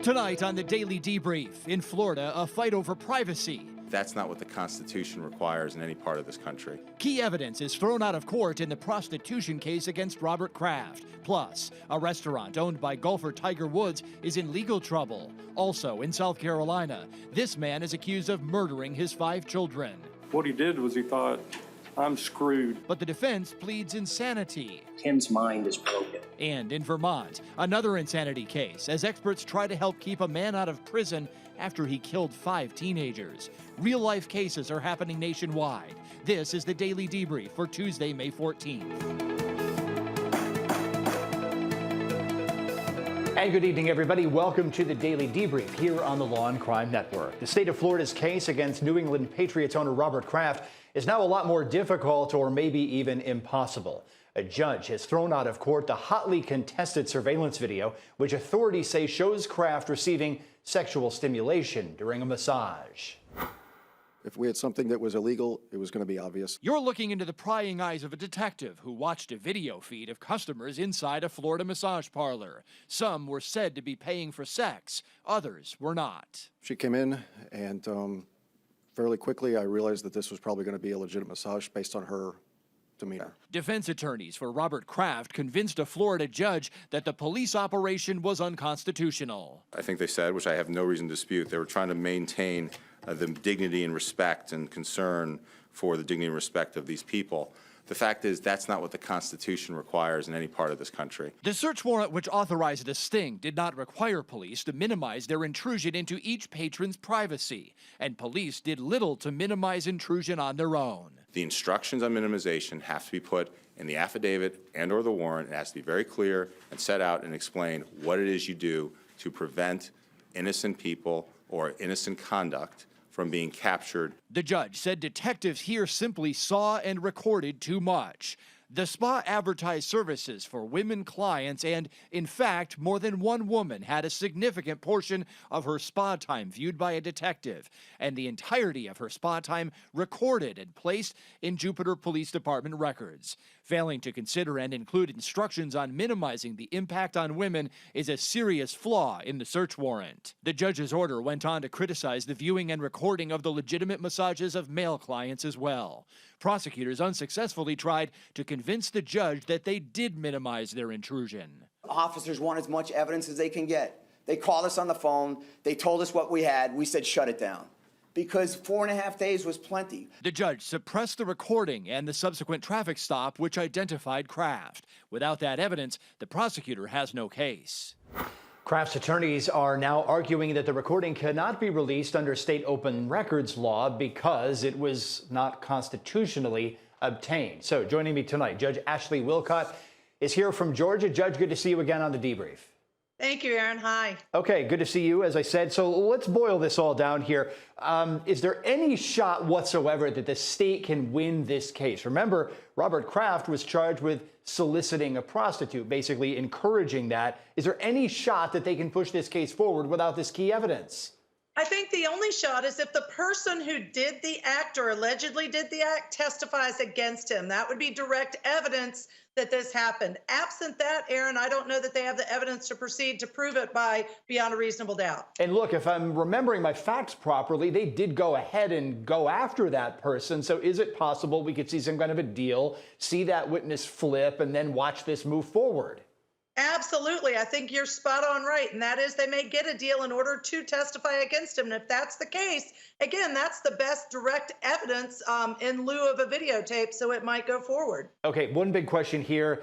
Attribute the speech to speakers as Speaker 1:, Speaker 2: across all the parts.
Speaker 1: Tonight on the Daily Debrief, in Florida, a fight over privacy.
Speaker 2: That's not what the Constitution requires in any part of this country.
Speaker 1: Key evidence is thrown out of court in the prostitution case against Robert Kraft. Plus, a restaurant owned by golfer Tiger Woods is in legal trouble. Also in South Carolina, this man is accused of murdering his 5 children.
Speaker 3: What he did was he thought, I'm screwed.
Speaker 1: But the defense pleads insanity.
Speaker 4: Tim's mind is broken.
Speaker 1: And in Vermont, another insanity case as experts try to help keep a man out of prison after he killed 5 teenagers. Real-life cases are happening nationwide. This is the Daily Debrief for Tuesday, May 14th.
Speaker 5: And good evening, everybody. Welcome to the Daily Debrief here on the Law&Crime Network. The state of Florida's case against New England Patriots owner Robert Kraft is now a lot more difficult or maybe even impossible. A judge has thrown out of court the hotly contested surveillance video, which authorities say shows Kraft receiving sexual stimulation during a massage.
Speaker 6: If we had something that was illegal, it was going to be obvious.
Speaker 1: You're looking into the prying eyes of a detective who watched a video feed of customers inside a Florida massage parlor. Some were said to be paying for sex, others were not.
Speaker 6: She came in, and fairly quickly I realized that this was probably going to be a legitimate massage based on her demeanor.
Speaker 1: Defense attorneys for Robert Kraft convinced a Florida judge that the police operation was unconstitutional.
Speaker 2: I think they said, which I have no reason to dispute, they were trying to maintain the dignity and respect and concern for the dignity and respect of these people. The fact is, that's not what the Constitution requires in any part of this country.
Speaker 1: The search warrant which authorized a sting did not require police to minimize their intrusion into each patron's privacy, and police did little to minimize intrusion on their own.
Speaker 2: The instructions on minimization have to be put in the affidavit and or the warrant. It has to be very clear and set out and explain what it is you do to prevent innocent people or innocent conduct from being captured.
Speaker 1: The judge said detectives here simply saw and recorded too much. The spa advertised services for women clients, and in fact, more than one woman had a significant portion of her spa time viewed by a detective, and the entirety of her spa time recorded and placed in Jupiter Police Department records. Failing to consider and include instructions on minimizing the impact on women is a serious flaw in the search warrant. The judge's order went on to criticize the viewing and recording of the legitimate massages of male clients as well. Prosecutors unsuccessfully tried to convince the judge that they did minimize their intrusion.
Speaker 7: Officers want as much evidence as they can get. They called us on the phone. They told us what we had. We said, shut it down. Because 4.5 days was plenty.
Speaker 1: The judge suppressed the recording and the subsequent traffic stop which identified Kraft. Without that evidence, the prosecutor has no case.
Speaker 5: Kraft's attorneys are now arguing that the recording cannot be released under state open records law because it was not constitutionally obtained. So joining me tonight, Judge Ashley Wilcott is here from Georgia. Judge, good to see you again on the Debrief.
Speaker 8: Thank you, Aaron. Hi.
Speaker 5: Okay, good to see you, as I said. So let's boil this all down here. Is there any shot whatsoever that the state can win this case? Remember, Robert Kraft was charged with soliciting a prostitute, basically encouraging that. Is there any shot that they can push this case forward without this key evidence?
Speaker 8: I think the only shot is if the person who did the act or allegedly did the act testifies against him. That would be direct evidence that this happened. Absent that, Aaron, I don't know that they have the evidence to proceed to prove it by beyond a reasonable doubt.
Speaker 5: And look, if I'm remembering my facts properly, they did go ahead and go after that person. So is it possible we could see some kind of a deal, see that witness flip, and then watch this move forward?
Speaker 8: Absolutely. I think you're spot on right. And that is they may get a deal in order to testify against him. And if that's the case, again, that's the best direct evidence in lieu of a videotape. So it might go forward.
Speaker 5: Okay, one big question here.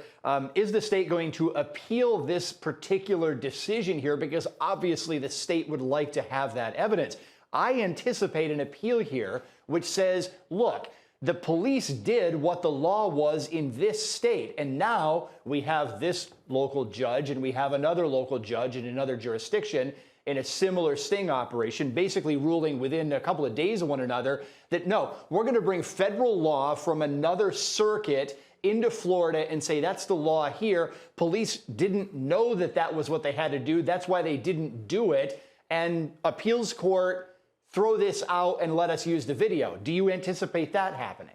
Speaker 5: Is the state going to appeal this particular decision here? Because obviously the state would like to have that evidence. I anticipate an appeal here which says, look, the police did what the law was in this state, and now we have this local judge and we have another local judge in another jurisdiction in a similar sting operation, basically ruling within a couple of days of one another that, no, we're going to bring federal law from another circuit into Florida and say that's the law here. Police didn't know that that was what they had to do. That's why they didn't do it. And appeals court throw this out and let us use the video. Do you anticipate that happening?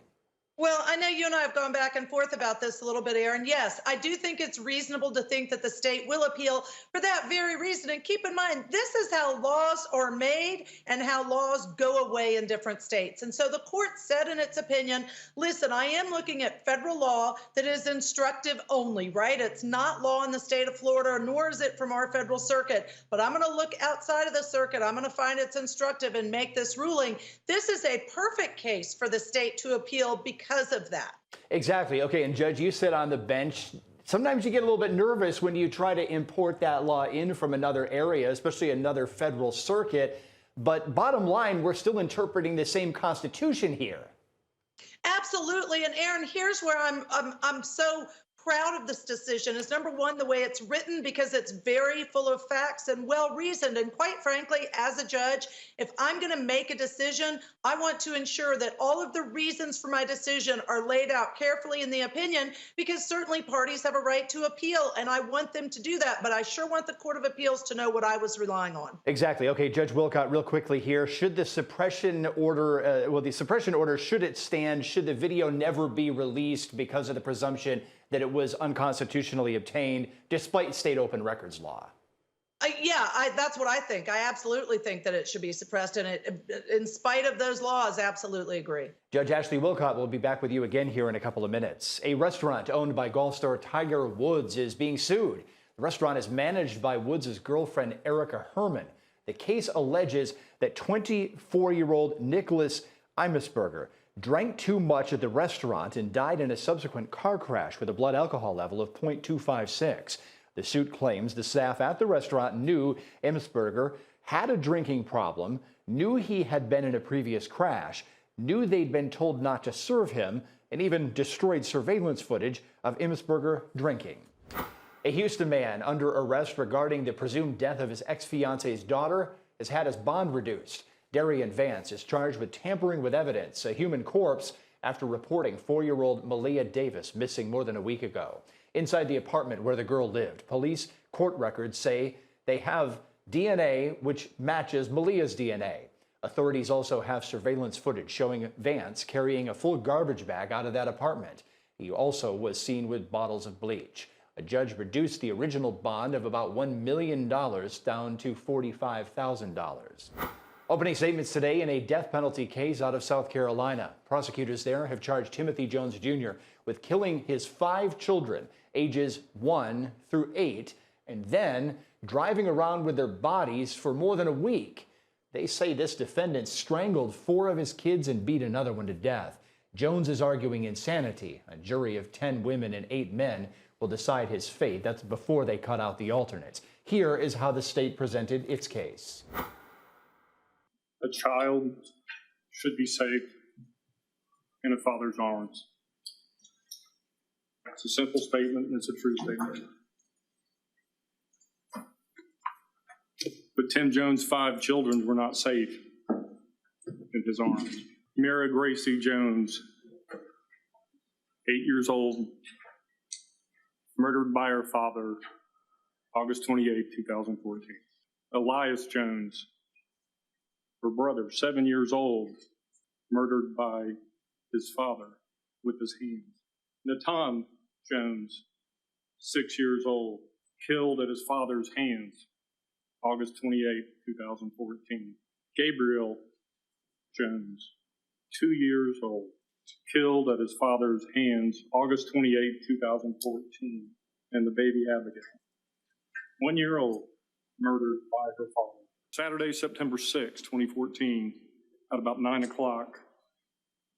Speaker 8: Well, I know you and I have gone back and forth about this a little bit, Aaron. Yes, I do think it's reasonable to think that the state will appeal for that very reason. And keep in mind, this is how laws are made and how laws go away in different states. And so the court said in its opinion, listen, I am looking at federal law that is instructive only, right? It's not law in the state of Florida, nor is it from our federal circuit. But I'm going to look outside of the circuit. I'm going to find it's instructive and make this ruling. This is a perfect case for the state to appeal because of that.
Speaker 5: Exactly. Okay, and Judge, you sit on the bench. Sometimes you get a little bit nervous when you try to import that law in from another area, especially another federal circuit. But bottom line, we're still interpreting the same Constitution here.
Speaker 8: Absolutely. And Aaron, here's where I'm so proud of this decision is number one, the way it's written, because it's very full of facts and well reasoned. And quite frankly, as a judge, if I'm going to make a decision, I want to ensure that all of the reasons for my decision are laid out carefully in the opinion, because certainly parties have a right to appeal and I want them to do that. But I sure want the Court of Appeals to know what I was relying on.
Speaker 5: Exactly. Okay, Judge Wilcott, real quickly here. Should the suppression order, the suppression order, should it stand? Should the video never be released because of the presumption that it was unconstitutionally obtained despite state open records law?
Speaker 8: That's what I think. I absolutely think that it should be suppressed, and in spite of those laws, absolutely agree.
Speaker 5: Judge Ashley Wilcott will be back with you again here in a couple of minutes. A restaurant owned by golf star Tiger Woods is being sued. The restaurant is managed by Woods' girlfriend, Erica Herman. The case alleges that 24-year-old Nicholas Imesberger drank too much at the restaurant and died in a subsequent car crash with a blood alcohol level of 0.256. The suit claims the staff at the restaurant knew Imesberger had a drinking problem, knew he had been in a previous crash, knew they'd been told not to serve him, and even destroyed surveillance footage of Imesberger drinking. A Houston man under arrest regarding the presumed death of his ex-fiance's daughter has had his bond reduced. Darian Vance is charged with tampering with evidence, a human corpse, after reporting 4-year-old Malia Davis missing more than a week ago. Inside the apartment where the girl lived, police court records say they have DNA which matches Malia's DNA. Authorities also have surveillance footage showing Vance carrying a full garbage bag out of that apartment. He also was seen with bottles of bleach. A judge reduced the original bond of about $1 million down to $45,000. Opening statements today in a death penalty case out of South Carolina. Prosecutors there have charged Timothy Jones Jr. with killing his 5 children, ages 1 through 8, and then driving around with their bodies for more than a week. They say this defendant strangled 4 of his kids and beat another one to death. Jones is arguing insanity. A jury of 10 women and 8 men will decide his fate. That's before they cut out the alternates. Here is how the state presented its case.
Speaker 3: A child should be safe in a father's arms. It's a simple statement, and it's a true statement. But Tim Jones' 5 children were not safe in his arms. Mira Gracie Jones, 8 years old, murdered by her father, August 28, 2014. Elias Jones, her brother, 7 years old, murdered by his father with his hands. Natan Jones, 6 years old, killed at his father's hands, August 28, 2014. Gabriel Jones, 2 years old, killed at his father's hands, August 28, 2014. And the baby Abigail, 1 year old, murdered by her father. Saturday, September 6, 2014, at about 9 o'clock,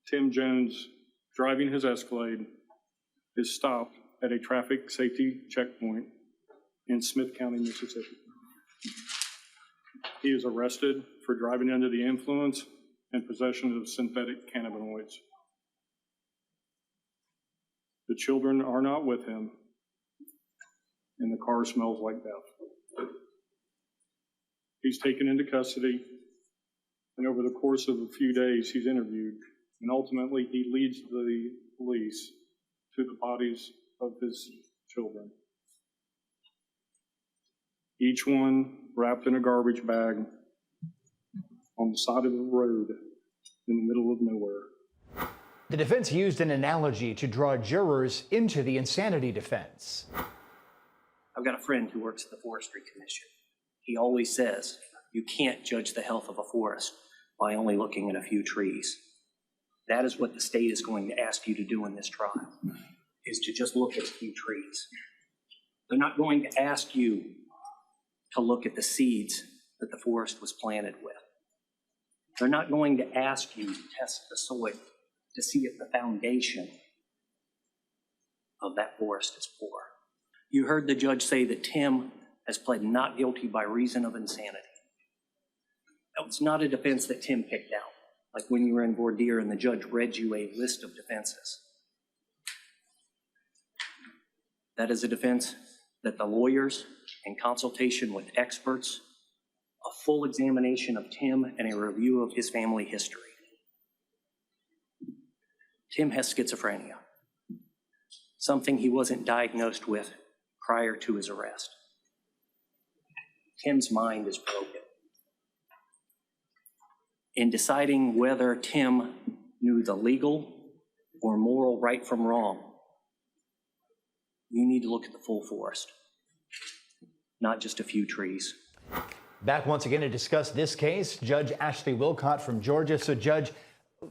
Speaker 3: Tim Jones, driving his Escalade, is stopped at a traffic safety checkpoint in Smith County, Mississippi. He is arrested for driving under the influence and possession of synthetic cannabinoids. The children are not with him, and the car smells like death. He's taken into custody, and over the course of a few days, he's interviewed, and ultimately he leads the police to the bodies of his children. Each one wrapped in a garbage bag on the side of the road in the middle of nowhere.
Speaker 5: The defense used an analogy to draw jurors into the insanity defense.
Speaker 4: I've got a friend who works at the Forestry Commission. He always says, you can't judge the health of a forest by only looking at a few trees. That is what the state is going to ask you to do in this trial, is to just look at a few trees. They're not going to ask you to look at the seeds that the forest was planted with. They're not going to ask you to test the soil to see if the foundation of that forest is poor. You heard the judge say that Tim has pled not guilty by reason of insanity. That was not a defense that Tim picked out, like when you were in voir dire and the judge read you a list of defenses. That is a defense that the lawyers, in consultation with experts, a full examination of Tim and a review of his family history. Tim has schizophrenia, something he wasn't diagnosed with prior to his arrest. Tim's mind is broken. In deciding whether Tim knew the legal or moral right from wrong, you need to look at the full forest, not just a few trees.
Speaker 5: Back once again to discuss this case, Judge Ashley Wilcott from Georgia. So, Judge,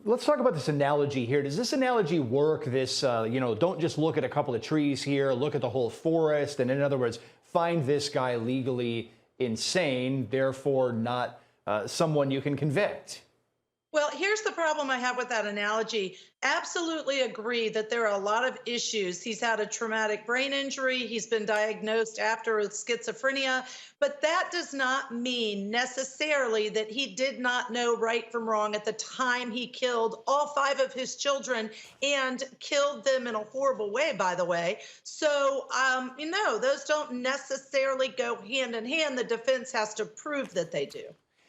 Speaker 5: let's talk about this analogy here. Does this analogy work? This, don't just look at a couple of trees here, look at the whole forest, and in other words, find this guy legally insane, therefore not someone you can convict.
Speaker 8: Well, here's the problem I have with that analogy. Absolutely agree that there are a lot of issues. He's had a traumatic brain injury. He's been diagnosed after with schizophrenia. But that does not mean necessarily that he did not know right from wrong at the time he killed all 5 of his children and killed them in a horrible way, by the way. So, those don't necessarily go hand in hand. The defense has to prove that they do.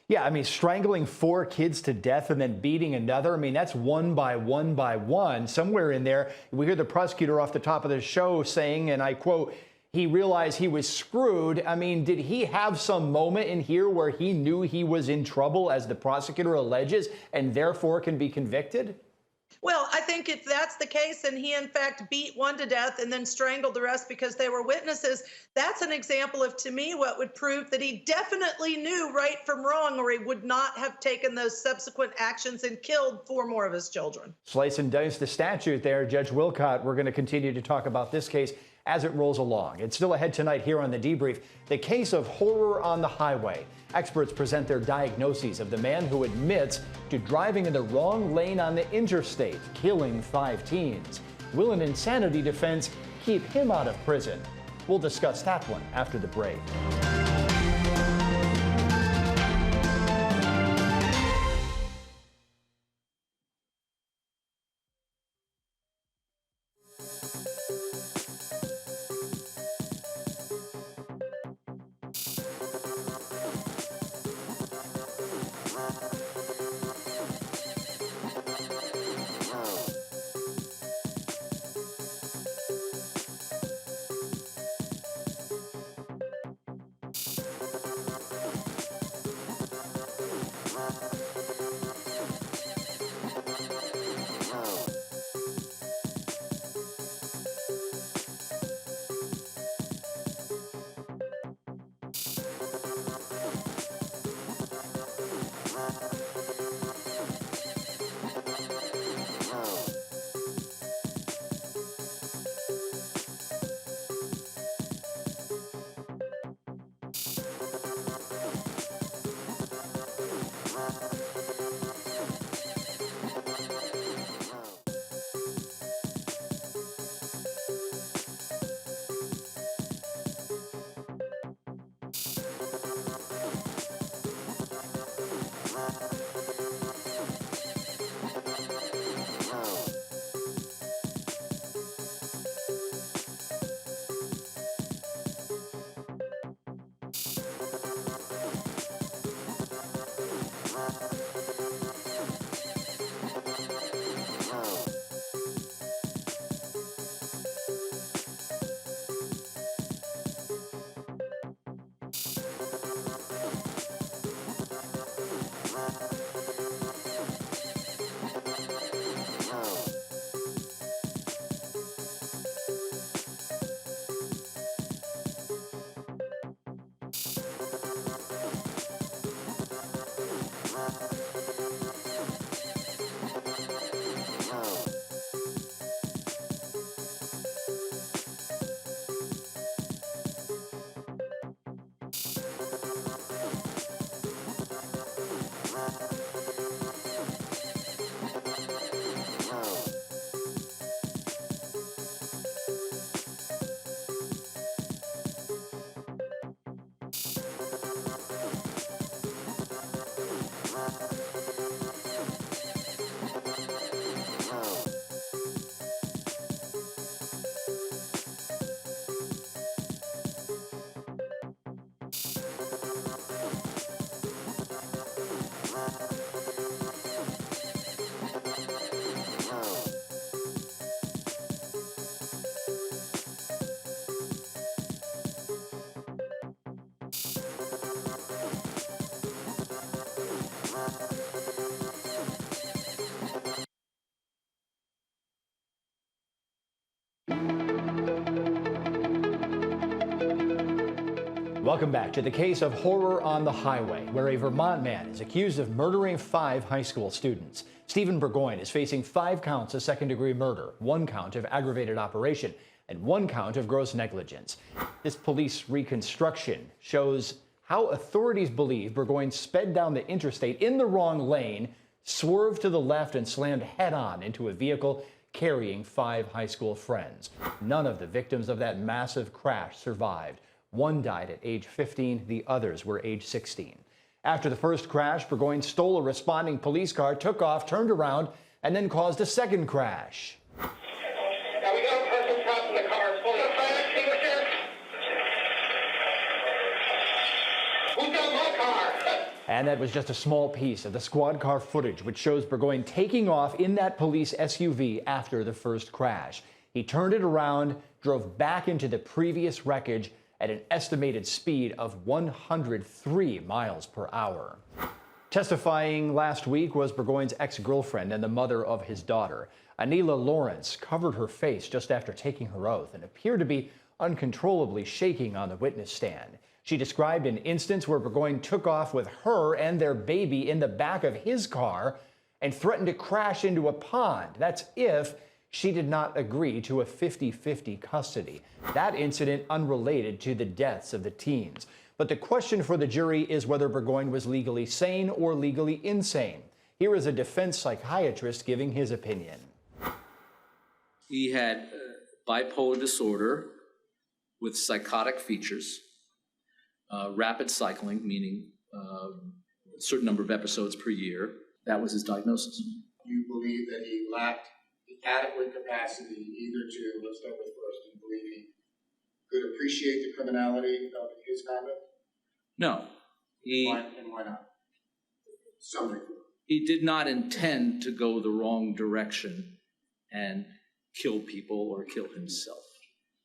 Speaker 5: Yeah, I mean, strangling 4 kids to death and then beating another, I mean, that's one by one. Somewhere in there, we hear the prosecutor off the top of the show saying, and I quote, he realized he was screwed. I mean, did he have some moment in here where he knew he was in trouble, as the prosecutor alleges, and therefore can be convicted?
Speaker 8: Well, I think if that's the case and he in fact beat 1 to death and then strangled the rest because they were witnesses, that's an example of, to me, what would prove that he definitely knew right from wrong, or he would not have taken those subsequent actions and killed 4 more of his children.
Speaker 5: Slice and dice the statute there, Judge Wilcott. We're going to continue to talk about this case as it rolls along. It's still ahead tonight here on The Debrief, the case of horror on the highway. Experts present their diagnoses of the man who admits to driving in the wrong lane on the interstate, killing 5 teens. Will an insanity defense keep him out of prison? We'll discuss that one after the break. Welcome back to the case of horror on the highway, where a Vermont man is accused of murdering 5 high school students. Stephen Bourgoin is facing 5 counts of second-degree murder, 1 count of aggravated operation, and 1 count of gross negligence. This police reconstruction shows how authorities believe Bourgoin sped down the interstate in the wrong lane, swerved to the left, and slammed head-on into a vehicle carrying 5 high school friends. None of the victims of that massive crash survived. 1 died at age 15, the others were age 16. After the first crash, Bourgoin stole a responding police car, took off, turned around, and then caused a second crash.
Speaker 9: Now we got a person trapped in the car. Pull the fire extinguisher. Who got my car?
Speaker 5: And that was just a small piece of the squad car footage, which shows Bourgoin taking off in that police SUV after the first crash. He turned it around, drove back into the previous wreckage at an estimated speed of 103 miles per hour. Testifying last week was Bourgoin's ex-girlfriend and the mother of his daughter. Anila Lawrence covered her face just after taking her oath and appeared to be uncontrollably shaking on the witness stand. She described an instance where Bourgoin took off with her and their baby in the back of his car and threatened to crash into a pond. That's if she did not agree to a 50-50 custody. That incident unrelated to the deaths of the teens. But the question for the jury is whether Bourgoin was legally sane or legally insane. Here is a defense psychiatrist giving his opinion.
Speaker 10: He had bipolar disorder with psychotic features, rapid cycling, meaning a certain number of episodes per year. That was his diagnosis.
Speaker 11: You believe that he lacked the adequate capacity either to, let's start with first, you believe he could appreciate the criminality of his conduct?
Speaker 10: No.
Speaker 11: Why not? Some degree.
Speaker 10: He did not intend to go the wrong direction and kill people or kill himself.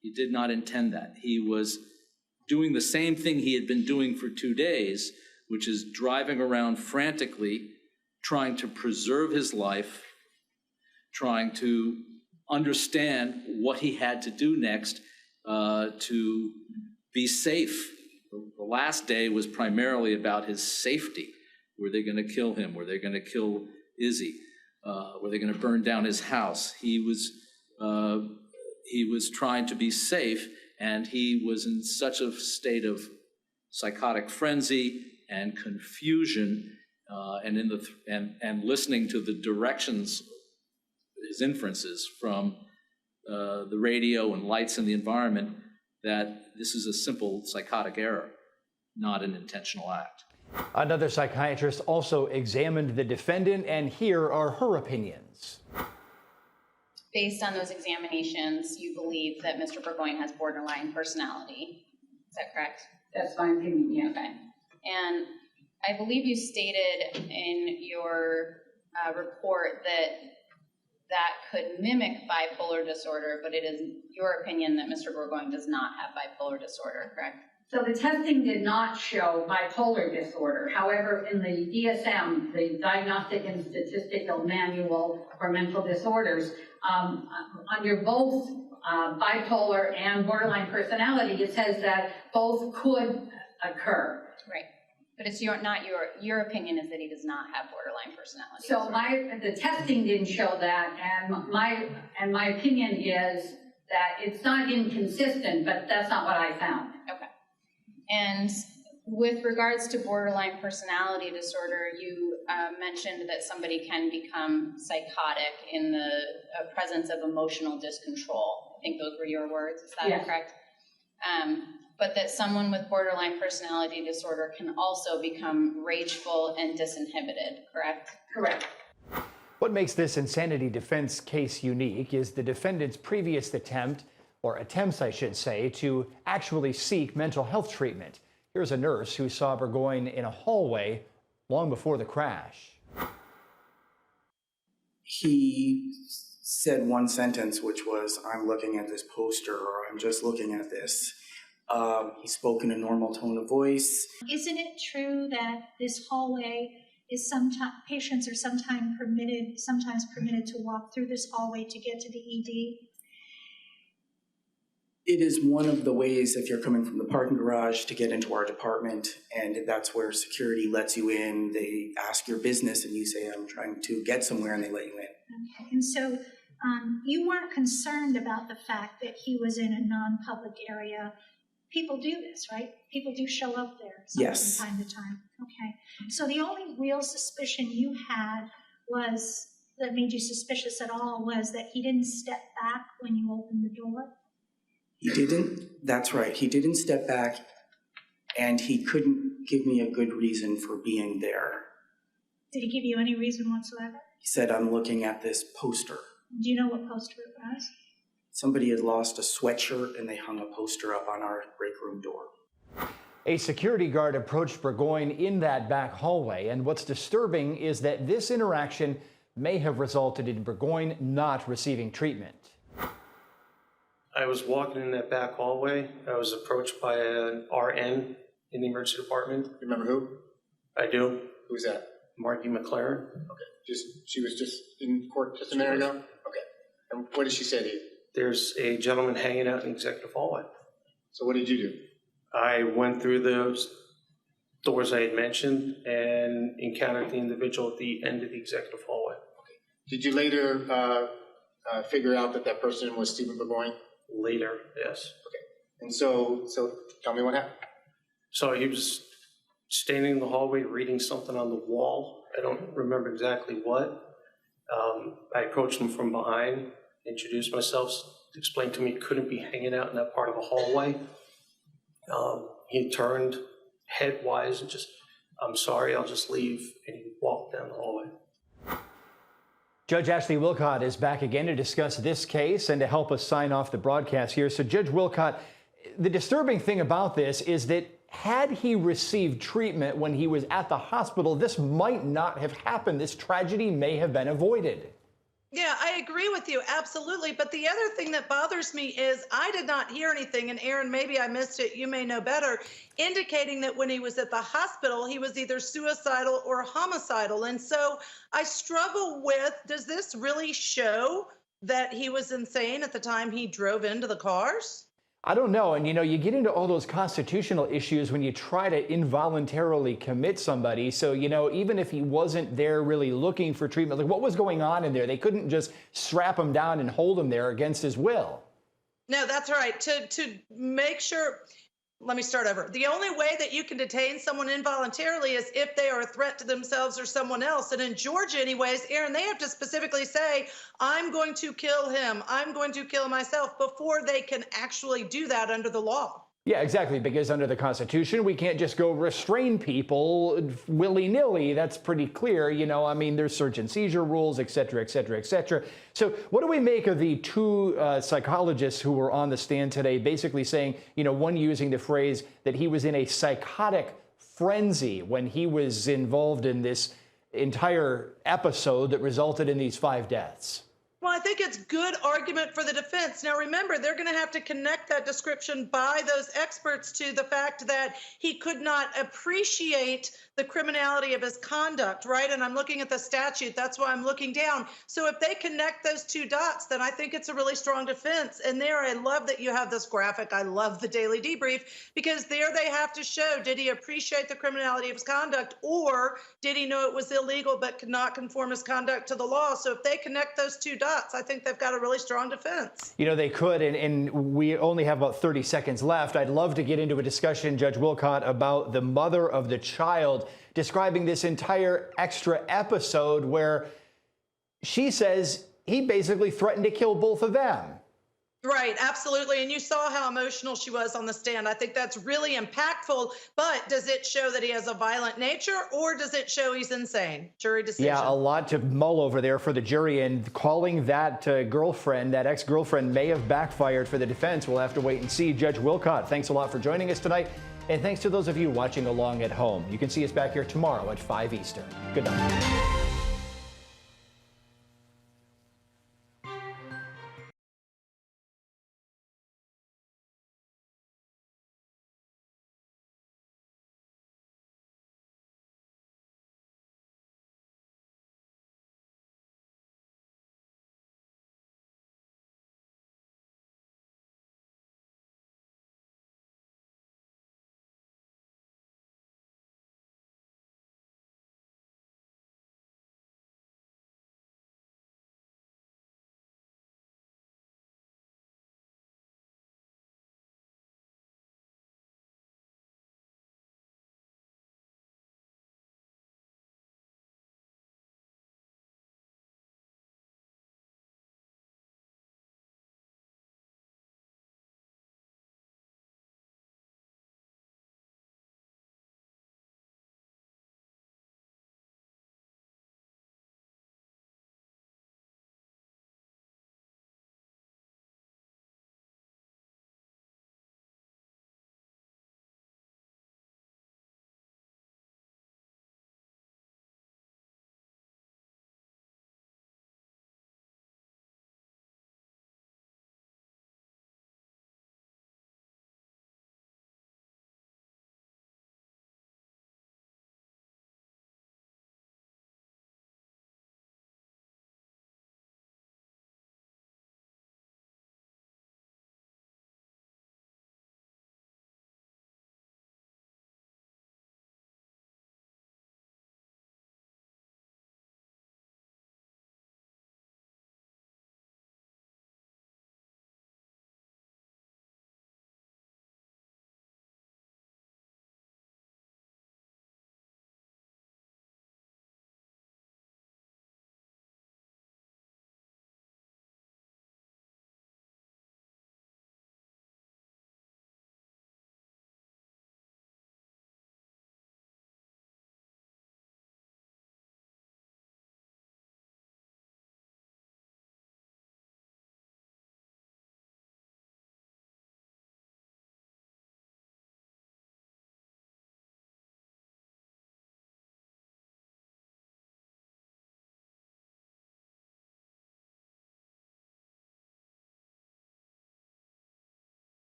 Speaker 10: He did not intend that. He was doing the same thing he had been doing for 2 days, which is driving around frantically, trying to preserve his life, trying to understand what he had to do next to be safe. The last day was primarily about his safety. Were they going to kill him? Were they going to kill Izzy? Were they going to burn down his house? He was trying to be safe, and he was in such a state of psychotic frenzy and confusion, and listening to the directions, his inferences from the radio and lights in the environment, that this is a simple psychotic error, not an intentional act.
Speaker 5: Another psychiatrist also examined the defendant, and here are her opinions.
Speaker 12: Based on those examinations, you believe that Mr. Bourgoin has borderline personality. Is that correct?
Speaker 13: That's my opinion, yeah.
Speaker 12: Okay. And I believe you stated in your report that could mimic bipolar disorder, but it is your opinion that Mr. Bourgoin does not have bipolar disorder, correct?
Speaker 13: So the testing did not show bipolar disorder. However, in the DSM, the Diagnostic and Statistical Manual for Mental Disorders, under both bipolar and borderline personality, it says that both could occur.
Speaker 12: Right. But it's your opinion is that he does not have borderline personality
Speaker 13: So
Speaker 12: disorder.
Speaker 13: the testing didn't show that, and my opinion is that it's not inconsistent, but that's not what I found.
Speaker 12: Okay. And with regards to borderline personality disorder, you mentioned that somebody can become psychotic in the presence of emotional discontrol. I think those were your words. Is that correct? But that someone with borderline personality disorder can also become rageful and disinhibited, correct?
Speaker 13: Correct.
Speaker 5: What makes this insanity defense case unique is the defendant's previous attempts, I should say, to actually seek mental health treatment. Here's a nurse who saw Bourgoin in a hallway long before the crash.
Speaker 14: He said one sentence, which was, "I'm looking at this poster," or "I'm just looking at this." He spoke in a normal tone of voice.
Speaker 15: Isn't it true that this hallway is patients are sometimes permitted to walk through this hallway to get to the ED?
Speaker 14: It is one of the ways, if you're coming from the parking garage, to get into our department, and that's where security lets you in. They ask your business and you say, "I'm trying to get somewhere," and they let you in.
Speaker 15: Okay. And so you weren't concerned about the fact that he was in a non-public area. People do this, right? People do show up there
Speaker 14: Yes.
Speaker 15: from time to time. Okay. So the only real suspicion you had that made you suspicious at all was that he didn't step back when you opened the door?
Speaker 14: He didn't, that's right, he didn't step back, and he couldn't give me a good reason for being there.
Speaker 15: Did he give you any reason whatsoever?
Speaker 14: He said, "I'm looking at this poster."
Speaker 15: Do you know what poster it was?
Speaker 14: Somebody had lost a sweatshirt and they hung a poster up on our break room door.
Speaker 5: A security guard approached Bourgoin in that back hallway, and what's disturbing is that this interaction may have resulted in Bourgoin not receiving treatment.
Speaker 16: I was walking in that back hallway. I was approached by an RN in the emergency department.
Speaker 11: You remember who?
Speaker 16: I do.
Speaker 11: Who's that?
Speaker 16: Marky McLaren.
Speaker 11: Okay. She was just in court just a minute ago? Okay. And what did she say to you?
Speaker 16: There's a gentleman hanging out in the executive hallway.
Speaker 11: So what did you do?
Speaker 16: I went through those doors I had mentioned and encountered the individual at the end of the executive hallway.
Speaker 11: Okay. Did you later figure out that person was Stephen Bourgoin?
Speaker 16: Later, yes.
Speaker 11: Okay. And so tell me what happened.
Speaker 16: So he was standing in the hallway reading something on the wall. I don't remember exactly what. I approached him from behind, introduced myself, explained to me he couldn't be hanging out in that part of the hallway. He turned headwise and just, "I'm sorry, I'll just leave," and he walked down the hallway.
Speaker 5: Judge Ashley Wilcott is back again to discuss this case and to help us sign off the broadcast here. So Judge Wilcott, the disturbing thing about this is that had he received treatment when he was at the hospital, this might not have happened. This tragedy may have been avoided.
Speaker 8: Yeah, I agree with you, absolutely. But the other thing that bothers me is I did not hear anything, and Aaron, maybe I missed it, you may know better, indicating that when he was at the hospital, he was either suicidal or homicidal. And so I struggle with, does this really show that he was insane at the time he drove into the cars?
Speaker 5: I don't know. And, you get into all those constitutional issues when you try to involuntarily commit somebody. So, even if he wasn't there really looking for treatment, like what was going on in there? They couldn't just strap him down and hold him there against his will.
Speaker 8: No, that's right. To make sure, let me start over. The only way that you can detain someone involuntarily is if they are a threat to themselves or someone else. And in Georgia, anyways, Aaron, they have to specifically say, "I'm going to kill him. I'm going to kill myself," before they can actually do that under the law.
Speaker 5: Yeah, exactly. Because under the Constitution, we can't just go restrain people willy-nilly. That's pretty clear. There's search and seizure rules, et cetera, et cetera, et cetera. So what do we make of the two psychologists who were on the stand today basically saying, one using the phrase that he was in a psychotic frenzy when he was involved in this entire episode that resulted in these 5 deaths?
Speaker 8: Well, I think it's good argument for the defense. Now, remember, they're going to have to connect that description by those experts to the fact that he could not appreciate the criminality of his conduct, right? And I'm looking at the statute. That's why I'm looking down. So if they connect those two dots, then I think it's a really strong defense. And there, I love that you have this graphic. I love the daily debrief, because there they have to show, did he appreciate the criminality of his conduct, or did he know it was illegal but could not conform his conduct to the law? So if they connect those two dots, I think they've got a really strong defense.
Speaker 5: You know, they could, and we only have about 30 seconds left. I'd love to get into a discussion, Judge Wilcott, about the mother of the child describing this entire extra episode where she says he basically threatened to kill both of them.
Speaker 8: Right, absolutely. And you saw how emotional she was on the stand. I think that's really impactful, but does it show that he has a violent nature, or does it show he's insane? Jury decision.
Speaker 5: Yeah, a lot to mull over there for the jury, and calling that girlfriend, that ex-girlfriend, may have backfired for the defense. We'll have to wait and see. Judge Wilcott, thanks a lot for joining us tonight, and thanks to those of you watching along at home. You can see us back here tomorrow at 5 Eastern. Good night.